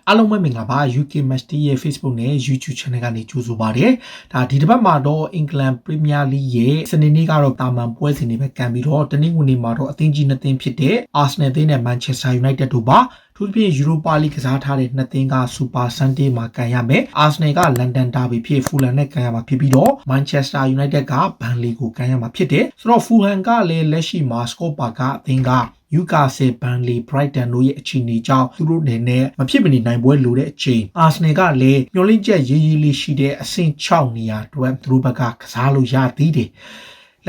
အားလုံးပဲမင်္ဂလာပါ UK Match Day ရဲ့ Facebook နဲ့ YouTube Channel ကနေကြိုဆိုပါရစေ။ဒါဒီတစ်ပတ်မှာတော့ England Premier League ရဲ့စနေနေ့ကတော့တာမန်ပွဲစဉ်တွေပဲကန်ပြီးတော့တနင်္ဂနွေနေ့မှာတော့အသင်းကြီးနှစ်သင်းဖြစ်တဲ့ Arsenal အသင်းနဲ့ Manchester United တို့ပါသူတို့ပြင် Europa League ကစားထားတဲ့နှစ်သင်းက Super Sunday မှာကန်ရမယ်။ Arsenal က London Derby ဖြစ် Fulham နဲ့ကန်ရမှာဖြစ်ပြီးတော့ Manchester United က Burnley ကိုကန်ရမှာဖြစ်တယ်။ဆိုတော့ Fulham ကလည်းလက်ရှိမှာ Scott Parker အသင်းကNewcastle Burnley Brighton တို့ရဲ့အခြေအနေကြောင့်သူတို့အနေနဲ့မဖြစ်မနေနိုင်ပွဲလိုတဲ့အချိန် Arsenal ကလည်းမျှော်လင့်ချက်ရေးရေးလေးရှိတဲ့အဆင့်6နေရာအတွက်သူတို့ဘက်ကကစားလို့ရသေးတယ်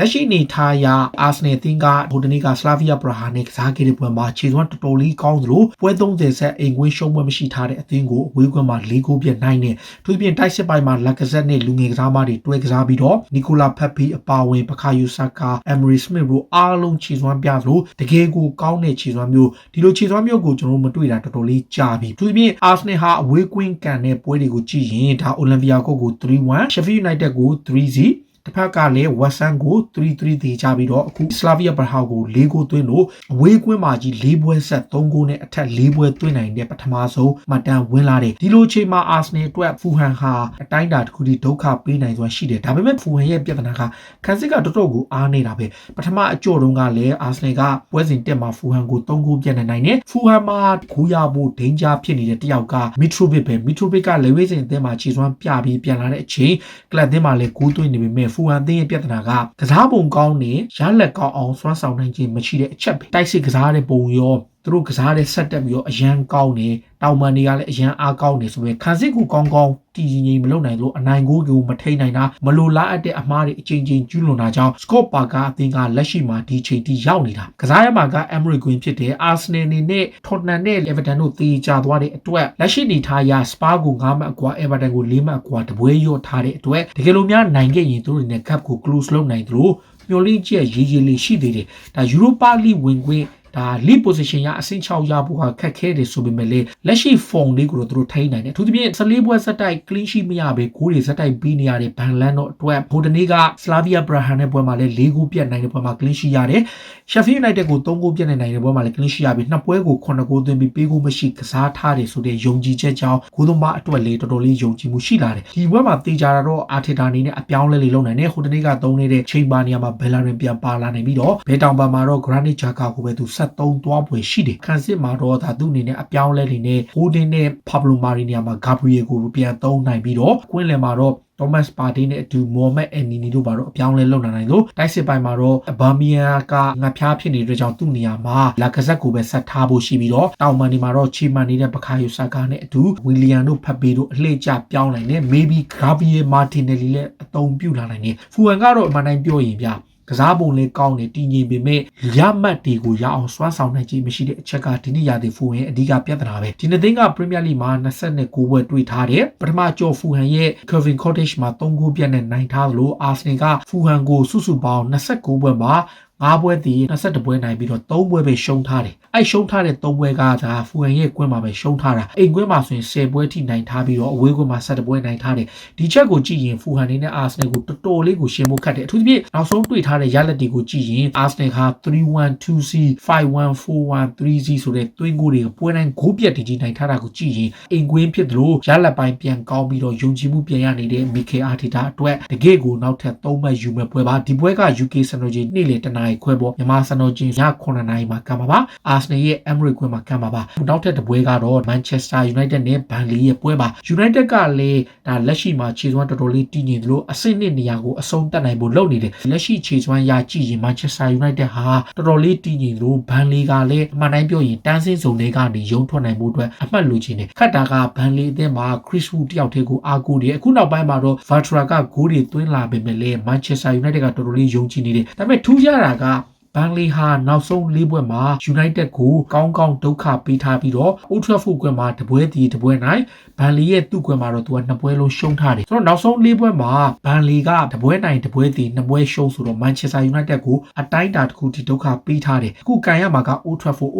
လက်ရှိနေထားရ Arsenal အသင်းကဗိုလ်တနေ့က Slavia Praha နဲ့ကစားခဲ့တဲ့ပွဲမှာခြေစွမ်းတော်တော်လေးကောင်းသလိုပွဲ30ဆက်အိမ်ကွင်းရှုံးပွဲမရှိထားတဲ့အသင်းကိုအဝေးကွင်းမှာ4ဂိုးပြတ်နိုင်တယ်။သူပြင်တိုက်စစ်ပိုင်းမှာ Lacazette နဲ့လူငယ်ကစားမတွေတွဲကစားပြီးတော့ Nicola Pepe အပါအဝင် Bukayo Saka, Emery Smith တို့အားလုံးခြေစွမ်းပြသလိုတကယ်ကိုကောင်းတဲ့ခြေစွမ်းမျိုးဒီလိုခြေစွမ်းမျိုးကိုကျွန်တော်တို့မတွေ့တာတော်တော်လေးကြာပြီ။သူပြင် Arsenal ဟာအဝေးကွင်းကန်တဲ့ပွဲတွေကိုကြည့်ရင်ဒါ Olympiacos ကို 3-1, Sheffield United ကို 3-0တစ်ဖက်ကလည်း West Ham ကို 3-3 သေးကြပြီးတော့အခု Slavia Praha ကို4ဂိုးသွင်းလို့အဝေးကွင်းမှာကြီး4ပွဲဆက်3ဂိုးနဲ့အထက်4ပွဲသွင်းနိုင်တဲ့ပထမဆုံးမှတ်တမ်းဝင်လာတယ်ဒီလိုအချိန်မှာ Arsenal အတွက် Fulham ဟာအတိုင်းအတာတစ်ခုထိဒုက္ခပေးနိုင်စွာရှိတယ်ဒါပေမဲ့ Fulham ရဲ့ပြဿနာကခန်းစစ်ကတော်တော်ကိုအားနေတာပဲပထမအကြော့တုန်းကလည်း Arsenal ကပွဲစဉ်တက်မှာ Fulham ကို3ဂိုးပြတ်နိုင်တယ် Fulham မှာဂိုးရဖို့ danger ဖြစ်နေတဲ့တယောက်က Mitrovic ပဲ Mitrovic ကလေဝေးစဉ်အသင်းမှာခြေစွမ်းပြပြီးပြန်လာတဲ့အချိန်ကလပ်အသင်းမှာလည်းဂိုးသွင်းနေပေမဲ့ Fulham အသင်းရဲ့ပြဿနာကစားပုံကောင်းနေရလက်ကောင်းအောင်စွမ်းဆောင်နိုင်ခြင်းမရှိတဲ့အချက်ပဲတိုက်စစ်ကစားတဲ့ပုံရောသူတို့ကစားတဲ့ဆက်တက်ပြီးတော့အရန်ကောင်းနေတောင်ပန်တွေကလည်းအရန်အားကောင်းနေဆိုပေခန်းစစ်ကိုကောင်းကောင်းတည်ငြိမ်မလုပ်နိုင်လို့အနိုင်ကိုမထိန်နိုင်တာမလိုလားအပ်တဲ့အမှားတွေအချိန်ချင်းကျူးလွန်တာကြောင့် Scott Parker အသင်းကလက်ရှိမှာဒီချိန်ထိရောက်နေတာကစားရမှာက Emery ကွင်းဖြစ်တဲ့ Arsenal နေနဲ့ Tottenham နဲ့ Everton တို့တေးကြသွားတဲ့အတွက်လက်ရှိနေထားရ Spurs ကို9မှတ်အကွာ Everton ကို4မှတ်အကွာတပွဲရော့ထားတဲ့အတွက်တကယ်လို့များနိုင်ခဲ့ရင်သူတို့တွေနဲ့ Cup ကို close လုပ်နိုင်သလိုမျော်လင့်ချက်ရေးရေးလေးရှိသေးတယ်ဒါ Europa League ဝင်ခွင့်ဒါ lead position ရအဆင့်6ရဖို့ဟာခက်ခဲတယ်ဆိုပေမဲ့လည်းလက်ရှိ form လေးကိုတော့သူတို့ထိန်းနိုင်တယ်အထူးသဖြင့်14ပွဲဆက်တိုက် clean sheet မရဘဲဂိုးတွေဆက်တိုက်ပြီးနေရတဲ့ဘန်လန်တော့အတွက်ဗိုလ်တနေ့က Slavia Praha နဲ့ပွဲမှာလည်း4ဂိုးပြတ်နိုင်တဲ့ပွဲမှာ clean sheet ရတယ် Sheffield United ကို3ဂိုးပြတ်နိုင်တဲ့ပွဲမှာလည်း clean sheet ရပြီးနှစ်ပွဲကို9ဂိုးသွင်းပြီးပေးဂိုးမရှိကစားထားတယ်ဆိုတဲ့ယုံကြည်ချက်ကြောင့်ဂိုးသမားအတွက်လေးတော်တော်လေးယုံကြည်မှုရှိလာတယ်ဒီပွဲမှာတေချာတော့ Arteta အနေနဲ့အပြောင်းလဲလေးလုပ်နိုင်တယ်ဟိုတနေ့ကသုံးနေတဲ့ Chamber နေရာမှာ Bellerin ပြန်ပါလာနိုင်ပြီးတော့ဘဲတောင်ပံမှာတော့ Granit Xhaka ကိုပဲသူ73သွားပွဲရှိတယ်ခန်းစစ်မှာတော့ဒါသူ့အနေနဲ့အပြောင်းလဲနေနဲ့ Holding နဲ့ Pablo Mari နေရာမှာ Gabriel ကိုပြန်သုံးနိုင်ပြီးတော့ကွင်းလယ်မှာတော့Thomas Partey နဲ့အတူ Mohamed Elneny တို့ဘာတော့အပြောင်းလဲလုပ်နိုင်လို့တိုက်စစ်ပိုင်းမှာတော့ Aubameyang ကငါဖျားဖြစ်နေတဲ့ကြောင့်သူ့နေရာမှာ Lacazette ကိုပဲဆက်ထားဖို့ရှိပြီးတော့တောင်ပန်ဒီမှာတော့ Chiman နေတဲ့ Bukayo Saka နဲ့အတူ Willian တို့ဖတ်ပေးတို့အလှည့်ကျပြောင်းနိုင်တယ် Maybe Gabriel Martinelli လည်းအသုံးပြုလာနိုင်တယ် Fulham ကတော့အမှန်တိုင်းပြောရင်ဗျကစားပုံလေးကောင်းနေတည်ငြိမ်ပေမဲ့ရမှတ်တွေကိုရအောင်စွမ်းဆောင်နိုင်ခြင်းမရှိတဲ့အချက်ကဒီနေ့ရာသီဖူဟန်အဓိကပြဿနာပဲဒီနှစ်သိန်းက Premier League မှာ29ပွဲတွေ့ထားတယ်ပထမကြော်ဖူဟန်ရဲ့ Kevin Cottage မှာ3ဂိုးပြတ်နဲ့နိုင်ထားသလို Arsenal ကဖူဟန်ကိုစုစုပေါင်း29ပွဲမှာ5ပွဲတည်22ပွဲနိုင်ပြီးတော့3ပွဲပဲရှုံးထားတယ်အဲ့ရှုံးထားတဲ့3ပွဲကဒါဖူဟန်ရဲ့ကွင်းမှာပဲရှုံးထားတာအိမ်ကွင်းမှာဆိုရင်10ပွဲထိနိုင်ထားပြီးတော့အဝေးကွင်းမှာ17ပွဲနိုင်ထားတယ်ဒီချက်ကိုကြည့်ရင်ဖူဟန်နေနဲ့ Arsenal ကိုတော်တော်လေးကိုရှင်းဖို့ခက်တယ်အထူးသဖြင့်နောက်ဆုံးတွေ့ထားတဲ့ရလဒ်တွေကိုကြည့်ရင် Arsenal က 3-1 2-0 5-1 4-1 3-0ဆိုတဲ့သွင်းဂိုးတွေပွဲတိုင်းဂိုးပြတ်တည်ကြီးနိုင်ထားတာကိုကြည့်ရင်အိမ်ကွင်းဖြစ်သလိုရလဒ်ပိုင်းပြန်ကောင်းပြီးတော့ယုံကြည်မှုပြန်ရနေတဲ့ Mikel Arteta အတွက်တကယ့်ကိုနောက်ထပ်3မှတ်ယူမဲ့ပွဲပါဒီပွဲက UK စံတော်ချိန်နေ့လယ်တနာရီခွဲပေါ်မြန်မာစံတော်ချိန်ည9:00နာရီမှာကမ်းပါပါ Arsenal ရဲ့ Emirates ကွင်းမှာကမ်းပါပါနောက်ထပ်တစ်ပွဲကတော့ Manchester United နဲ့ Burnley ရဲ့ပွဲပါ United ကလည်းဒါလက်ရှိမှာခြေစွမ်းတော်တော်လေးတည်ငြိမ်သလိုအဆင့်နှစ်နေရာကိုအဆုံးသတ်နိုင်ဖို့လုပ်နေတယ်လက်ရှိခြေစွမ်းရကြည့်ရင် Manchester United ဟာတော်တော်လေးတည်ငြိမ်သလို Burnley ကလည်းအမှန်တိုင်းပြောရင်တန်းစင်းစုံတွေကနေရုံထွက်နိုင်ဖို့အတွက်အမှတ်လိုချင်တယ်ခတ်တာက Burnley အသင်းမှာ Chris Wood တယောက်တည်းကိုအားကိုးတယ်အခုနောက်ပိုင်းမှာတော့ Vatra ကဂိုးတွေသွင်းလာပေမဲ့လည်း Manchester United ကတော်တော်လေးယုံကြည်နေတယ်ဒါပေမဲ့ထူးခြားတာကBurnley ဟာနောက်ဆုံး၄ပွဲမှာ United ကိုကောင်းကောင်းဒုက္ခပေးထားပြီးတော့ Old Trafford ကွင်းမှာတပွဲတည်တပွဲနိုင် Burnley ရဲ့သူ့ကွင်းမှာတော့သူက2ပွဲလုံးရှုံးထားတယ်ဆိုတော့နောက်ဆုံး၄ပွဲမှာ Burnley ကတပွဲနိုင်တပွဲတည်2ပွဲရှုံးဆိုတော့ Manchester United ကိုအတိုင်းအတာတစ်ခုထိဒုက္ခပေးထားတယ်အခုကန်ရမှာက Old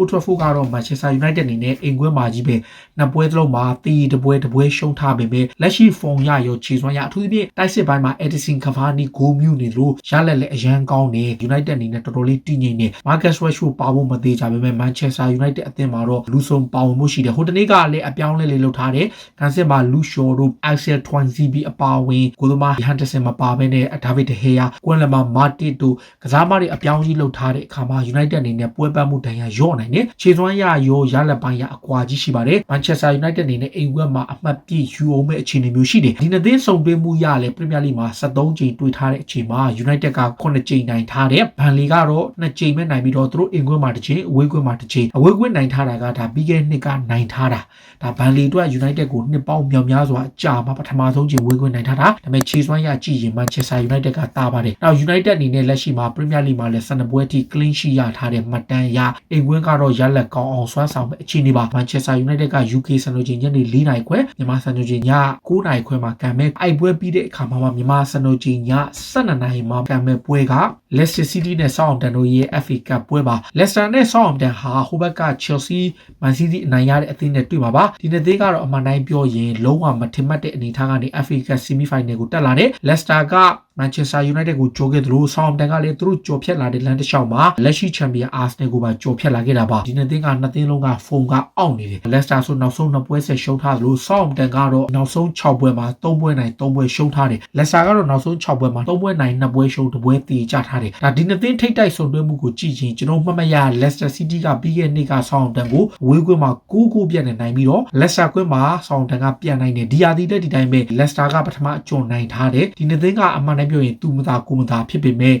Trafford ကတော့ Manchester United အနေနဲ့အိမ်ကွင်းမှာကြီးပဲ2ပွဲသလုံးမှာတည်တပွဲရှုံးထားပေမဲ့လက်ရှိ form ရရောခြေစွမ်းရအထူးသဖြင့်တိုက်စစ်ပိုင်းမှာ Edison Cavani ဂိုးမြူနေလို့ရလက်လည်းအရန်ကောင်းနေ United အနေနဲ့တော်တော်လေး တည်ငြိမ်နေ Marcus Rashford ပါဖို့မသေးကြပေမဲ့ Manchester United အသင်းမှာတော့လူဆုံပါဝင်မှုရှိတယ်ဟိုတနေ့ကလည်းအပြောင်းလဲလေးလုပ်ထားတယ်ကန်စစ်မှာ Luke Shaw တို့ Axel Tuanzebe အပါဝင်ကိုသမား Henderson မပါဘဲနဲ့ David De Gea ကွန်လမာ Matip တို့ကစားမတွေအပြောင်းကြီးလုပ်ထားတဲ့အခါမှာ United အနေနဲ့ပွဲပတ်မှုတန်ရာရော့နိုင်တယ်ခြေစွမ်းရရောရလက်ပိုင်းရအကွာကြီးရှိပါတယ် Manchester United အနေနဲ့အိမ်ဝက်မှာအမှတ်ပြည့်ယူအောင်မဲ့အခြေအနေမျိုးရှိတယ်ဒီနှစ်သင်းစုံတွဲမှုရလဲ Premier League မှာ73ကြိမ်တွေ့ထားတဲ့အချိန်မှာ United က9ကြိမ်နိုင်ထားတယ်ဘန်လီကတော့2ကြိမ်ပဲနိုင်ပြီးတော့သူတို့အင်ကွင်းမှာတစ်ချိန်အဝေးကွင်းမှာတစ်ချိန်အဝေးကွင်းနိုင်ထားတာကဒါပြီးခဲ့တဲ့နှစ်ကနိုင်ထားတာဒါဘန်လီတို့ United ကိုနှစ်ပေါင်းမြောက်များစွာကြာမှာပထမဆုံးချိန်ဝေးကွင်းနိုင်ထားတာဒါပေမဲ့ခြေစွမ်းရကြည့်ရင် Manchester United ကတားပါတယ်နောက် United အနေနဲ့လက်ရှိမှာ Premier League မှာလည်း12ပွဲထိ clean sheet ရထားတဲ့မှတ်တမ်းရအင်ကွင်းကတော့ရလက်ကောင်းအောင်စွမ်းဆောင်မဲ့အခြေအနေပါ Manchester United က UK စံတော်ချိန်ညနေ4နာရီခွဲမြန်မာစံတော်ချိန်ည9နာရီခွဲမှာကန်မဲ့အိုက်ပွဲပြီးတဲ့အခါမှာမြန်မာစံတော်ချိန်ည12နာရီမှာကန်မဲ့ပွဲက Leicester City နဲ့ Southampton တို့ရဲ့ FA Cup ပွဲပါ Leicester နဲ့ Southampton ဟာဟိုဘက်က Chelsea Man City အနိုင်ရတဲ့အသင်းနဲ့တွေ့မှာပါဒီနေ့သေးကတော့အမှန်တိုင်းပြောရင်လုံးဝမထင်မှတ်တဲ့အနေအထားကနေ FA Cup Semi Final ကိုတက်လာတယ် Leicester ကManchester United ကိုကြော်ခဲ့သလို Southampton ကလည်းသူတို့ကြော်ဖြတ်လာတဲ့လမ်းတစ်လျှောက်မှာလက်ရှိ Champion Arsenal ကိုပါကြော်ဖြတ်လာခဲ့တာပါဒီနေ့သင်းကနှစ်သင်းလုံးကဖုန်ကအောင့်နေတယ် Leicester ဆိုနောက်ဆုံး2ပွဲဆက်ရှုံးထားသလို Southampton ကတော့နောက်ဆုံး6ပွဲမှာ3ပွဲနိုင်3ပွဲရှုံးထားတယ် Leicester ကတော့နောက်ဆုံး6ပွဲမှာ3ပွဲနိုင်2ပွဲရှုံး2ပွဲတည်ကြထားတယ်ဒါဒီနှစ်သင်းထိတ်တိုက်ဆုံတွဲမှုကိုကြည့်ရင်ကျွန်တော်မှတ်မရ Leicester City ကပြီးခဲ့တဲ့နှစ်က Southampton ကိုဝေးကွင်းမှာ9-9ပြတ်နေနိုင်ပြီးတော့ Leicester ကွင်းမှာ Southampton ကပြန်နိုင်တယ်ဒီဟာဒီတဲ့ဒီတိုင်းပဲ Leicester ကပထမအကျော်နိုင်ထားတယ်ဒီနှစ်သင်းကအမှန်တမ်းပြောရင်သူမသာကိုမသာဖြစ်ပေမဲ့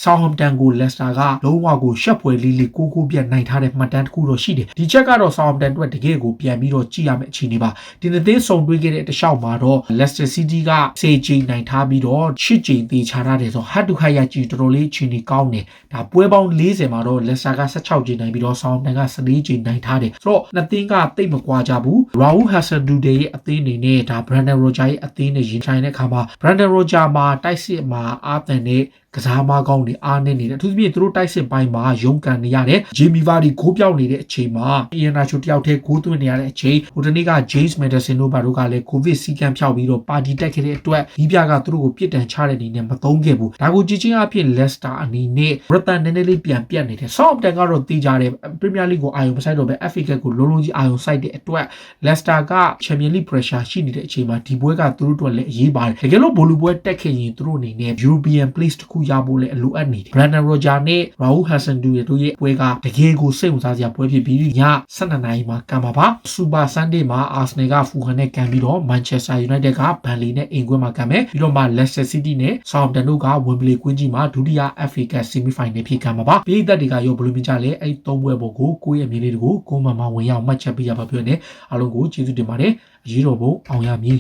Southampton ကို Leicester ကလုံးဝကိုရှက်ပွဲလေးလေး9-9ပြတ်နိုင်ထားတဲ့မှတ်တမ်းတစ်ခုတော့ရှိတယ်ဒီချက်ကတော့ Southampton အတွက်တကယ်ကိုပြန်ပြီးတော့ကြည့်ရမယ့်အခြေအနေပါဒီနှစ်သင်းစုံတွေ့ခဲ့တဲ့တခြားမှာတော့ Leicester City က10ကြိမ်နိုင်ထားပြီးတော့10ကြိမ်တေချထားတယ်ဆို head to head ရကြည့်တော်တော်လေးအခြေအနေကောင်းတယ်ဒါပွဲပေါင်း40မှာတော့ Leicester က16ကြိမ်နိုင်ပြီးတော့ Southampton က14ကြိမ်နိုင်ထားတယ်ဆိုတော့နှစ်သင်းကတိတ်မကွာကြဘူး Raul Hasenhuttl ရဲ့အသင်းအနေနဲ့ဒါ Brendan Rodgers ရဲ့အသင်းနဲ့ရင်ဆိုင်တဲ့အခါမှာ Brendan Rodgers မှာတိုက်စစ်မှာအားတန်တဲ့ကစားမကောင်းတွေအားနေနေတယ်အထူးသဖြင့်သူတို့တိုက်စစ်ပိုင်းမှာရုန်းကန်နေရတယ်ဂျေမီဗာဒီဂိုးပြောင်းနေတဲ့အချိန်မှာအီယန်နာချိုတယောက်တည်းဂိုးသွင်းနေရတဲ့အချိန်ဟိုတနေ့က James Maddison တို့ဘာတို့ကလည်းကိုဗစ်စီကံဖြောက်ပြီးတော့ပါတီတက်ခဲ့တဲ့အတွက်ဒီပြကသူတို့ကိုပြစ်ဒဏ်ချတဲ့အနေနဲ့မသုံးခဲ့ဘူးဒါကိုကြည့်ချင်းအဖြစ် Leicester အနေနဲ့ရတန်နည်းနည်းလေးပြန်ပြတ်နေတယ် Southampton ကတော့တေးကြတယ် Premier League ကိုအာရုံမစိုက်တော့ပဲ FA Cup ကိုလုံးလုံးကြီးအာရုံစိုက်တဲ့အတွက် Leicester က Champions League pressure ရှိနေတဲ့အချိန်မှာဒီပွဲကသူတို့အတွက်လည်းအရေးပါတယ်တကယ်လို့ဘိုလူပွဲတက်ခဲ့ရင်သူတို့အနေနဲ့ European place တစ်ခုရဖို့လည်းအလိုအပ်နေတယ် Brendan Rodgers နဲ့ Raul Hasenhuttl တို့ရဲ့ပွဲကတကယ်ကိုစိတ်ဝင်စားစရာပွဲဖြစ်ပြီးည12နာရီမှာကံပါပါ Super Sunday မှာ Arsenal က Fulham နဲ့ကန်ပြီးတော့ Manchester United က Burnley နဲ့အိမ်ကွင်းမှာကန်မယ်ပြီးတော့မှ Leicester City နဲ့ Southampton တို့က Wembley ကွင်းကြီးမှာဒုတိယ FA Cup Semi Final ဖြစ်ကန်မှာပါပြည်သက်တွေကရောဘယ်လိုမြင်ကြလဲအဲ့3ပွဲပေါ်ကိုကိုယ့်ရဲ့မြေလေးတွေကိုကိုယ်မှဝင်ရောက်မှတ်ချက်ပေးရပါပြောနေအားလုံးကိုကျေးဇူးတင်ပါတယ်အရေးတော်ပုံအောင်ရမည်